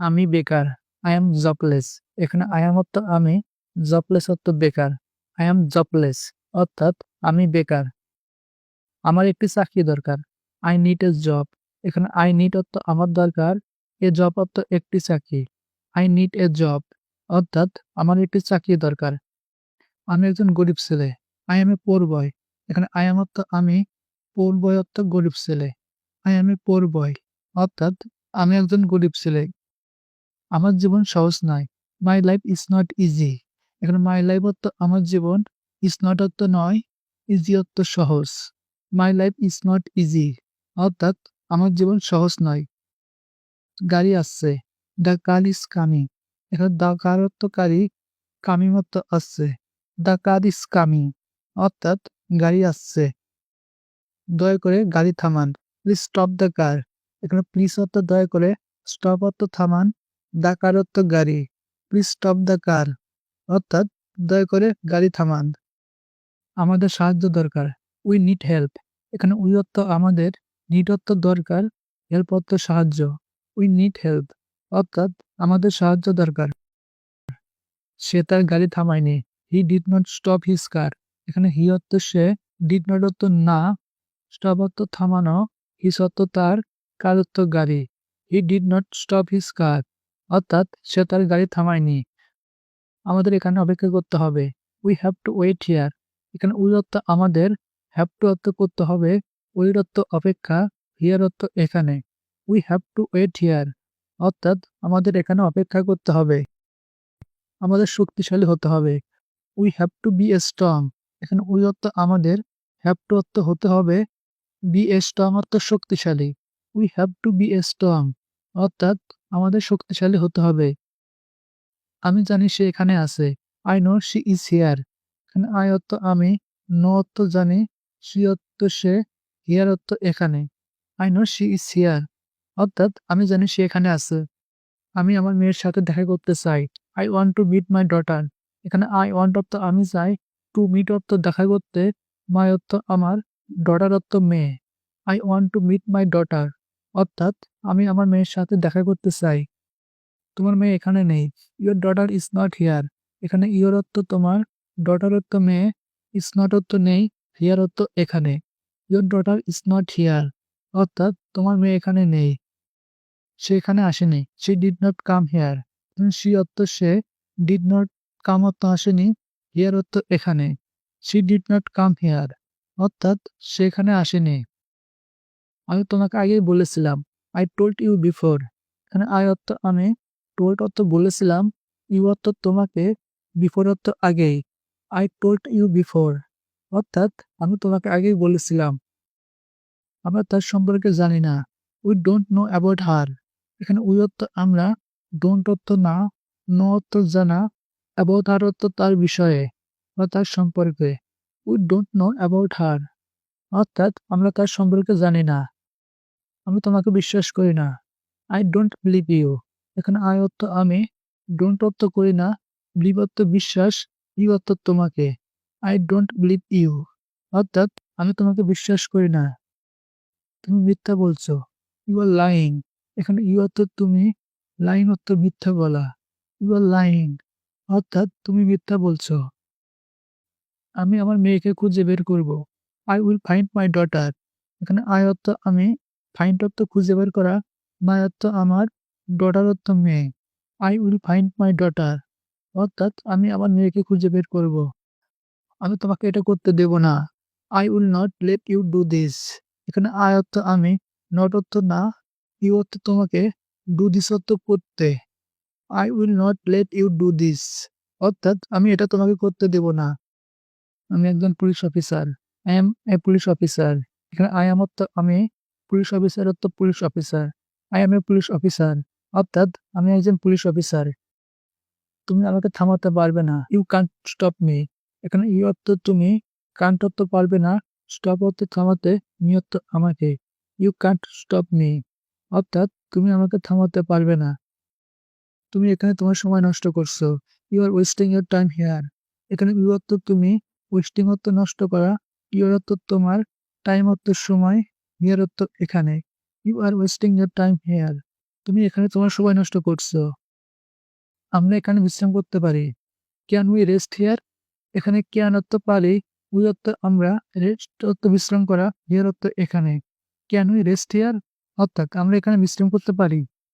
আমি বেকার। I am jobless। এখানে I am অর্থ আমি, jobless অর্থ বেকার। I am jobless অর্থাৎ আমি বেকার। আমার একটি চাকরি দরকার। I need a job। এখানে I need অর্থ আমার দরকার, a job অর্থ একটি চাকরি। I need a job অর্থাৎ আমার একটি চাকরি দরকার। আমি একজন গরিব ছেলে। I am a poor boy। এখানে I am অর্থ আমি, poor boy অর্থ গরিব ছেলে। I am a poor boy অর্থাৎ আমি একজন গরিব ছেলে। আমার জীবন সহজ নয়। My life is not easy. এখানে মাই লাইফ অর্থ আমার জীবন, ইজ নট অর্থ নয়, ইজি অর্থ সহজ। My life is not easy অর্থাৎ আমার জীবন সহজ নয়। গাড়ি আসছে। The car is coming. এখানে দ্য কার অর্থ গাড়ি, কামিং অর্থ আসছে। দ্য কার ইজ কামিং অর্থাৎ গাড়ি আসছে। দয়া করে গাড়ি থামান। Please stop the car. এখানে প্লিজ অর্থ দয়া করে, স্টপ অর্থ থামান, দ্য কার অর্থ গাড়ি। প্লিজ স্টপ দ্য কার অর্থাৎ দয়া করে গাড়ি থামান। আমাদের সাহায্য দরকার। We need help. এখানে উই অর্থ আমাদের, নিড অর্থ দরকার, হেল্প অর্থ সাহায্য। উই নিড হেল্প অর্থাৎ আমাদের সাহায্য দরকার। সে তার গাড়ি থামায়নি। He did not stop his car. এখানে হি অর্থ সে, ডিড নট অর্থ না, স্টপ অর্থ থামানো, হিজ অর্থ তার, কার অর্থ গাড়ি। হি ডিড নট স্টপ হিজ কার অর্থাৎ সে তার গাড়ি থামায়নি। আমাদের এখানে অপেক্ষা করতে হবে। We have to wait here. এখানে উই অর্থ আমাদের, হ্যাভ টু অর্থ করতে হবে, ওয়েট অর্থ অপেক্ষা, হিয়ার অর্থ এখানে। We have to wait here অর্থাৎ আমাদের এখানে অপেক্ষা করতে হবে। আমাদের শক্তিশালী হতে হবে। We have to be a strong. এখানে উই অর্থ আমাদের, হ্যাভ টু অর্থ হতে হবে, বি এ স্ট্রং অর্থ শক্তিশালী। We have to be a strong অর্থাৎ আমাদের শক্তিশালী হতে হবে। আমি জানি সে এখানে আছে। I know she is here. এখানে আই অর্থ আমি, নো অর্থ জানি, শি অর্থ সে, হিয়ার অর্থ এখানে। I know she is here অর্থাৎ আমি জানি সে এখানে আছে। আমি আমার মেয়ের সাথে দেখা করতে চাই। I want to meet my daughter. এখানে আই ওয়ান্ট অর্থ আমি চাই, টু মিট অর্থ দেখা করতে, মাই অর্থ আমার, ডটার অর্থ মেয়ে। I want to meet my daughter অর্থাৎ আমি আমার মেয়ের সাথে দেখা করতে চাই। তোমার মেয়ে এখানে নেই। Your daughter is not here. এখানে ইয়োর অর্থ তোমার, ডটার অর্থ মেয়ে, ইজ নট অর্থ নেই, হিয়ার অর্থ এখানে। Your daughter is not here অর্থাৎ তোমার মেয়ে এখানে নেই। সে এখানে আসেনি। She did not come here. She অর্থ সে, ডিড নট কাম অর্থ আসেনি, হিয়ার অর্থ এখানে। She did not come here অর্থাৎ সে এখানে আসেনি। আমি তোমাকে আগেই বলেছিলাম। I told you before. এখানে আই অর্থ আমি, টোল্ড অর্থ বলেছিলাম, ইউ অর্থ তোমাকে, বিফোর অর্থ আগেই। আই টোল্ড ইউ বিফোর অর্থাৎ আমি তোমাকে আগেই বলেছিলাম। আমরা তার সম্পর্কে জানি না। We don't know about her. এখানে উই অর্থ আমরা, ডোন্ট অর্থ না, নো অর্থ জানা, অ্যাবাউট হার অর্থ তার বিষয়ে বা তার সম্পর্কে। We don't know about her অর্থাৎ আমরা তার সম্পর্কে জানি না। আমি তোমাকে বিশ্বাস করি না। I don't believe you. এখানে আই অর্থ আমি, ডোন্ট অর্থ করি না, বিলিভ অর্থ বিশ্বাস, ইউ অর্থ তোমাকে। আই ডোন্ট বিলিভ ইউ অর্থাৎ আমি তোমাকে বিশ্বাস করি না। তুমি মিথ্যা বলছো। You are lying. এখানে ইউ অর্থ তুমি, লাইং অর্থ মিথ্যা বলা। ইউ আর লাইং অর্থাৎ তুমি মিথ্যা বলছো। আমি আমার মেয়েকে খুঁজে বের করব। I will find my daughter. এখানে আই অর্থ আমি, ফাইন্ড অর্থ খুঁজে বের করা, মাই অর্থ আমার, ডটার অর্থ মেয়ে। I will find my daughter অর্থাৎ আমি আমার মেয়েকে খুঁজে বের করব। আমি তোমাকে এটা করতে দেব না। I will not let you do this. এখানে আই অর্থ আমি, নট অর্থ না, ইউ অর্থ তোমাকে, ডু দিস অর্থ করতে। I will not let you do this অর্থাৎ আমি এটা তোমাকে করতে দেব না। আমি একজন police officer. I am a police officer. এখানে আই এম অর্থ আমি, পুলিশ অফিসার অর্থ police officer. I am a police officer অর্থাৎ আমি একজন পুলিশ অফিসার। তুমি আমাকে থামাতে পারবে না। You can't stop me. এখানে ইউ অর্থ তুমি, কান্ট অর্থ পারবে না, স্টপ অর্থ থামাতে, মি অর্থ আমাকে। ইউ কান্ট স্টপ মি অর্থাৎ তুমি আমাকে থামাতে পারবে না। তুমি এখানে তোমার সময় নষ্ট করছো। You are wasting your time here. এখানে ইউ অর্থ তুমি, ওয়েস্টিং অর্থ নষ্ট করা, ইউর অর্থ তোমার, টাইম অর্থ সময়, হিয়ার অর্থ এখানে। You are wasting your time here তুমি এখানে তোমার সময় নষ্ট করছো। আমরা এখানে বিশ্রাম করতে পারি। Can we rest here? এখানে ক্যান অর্থ পারি, উই অর্থ আমরা, রেস্ট অর্থ বিশ্রাম করা, হিয়ার অর্থ এখানে। Can we rest here? অর্থাৎ আমরা এখানে বিশ্রাম করতে পারি।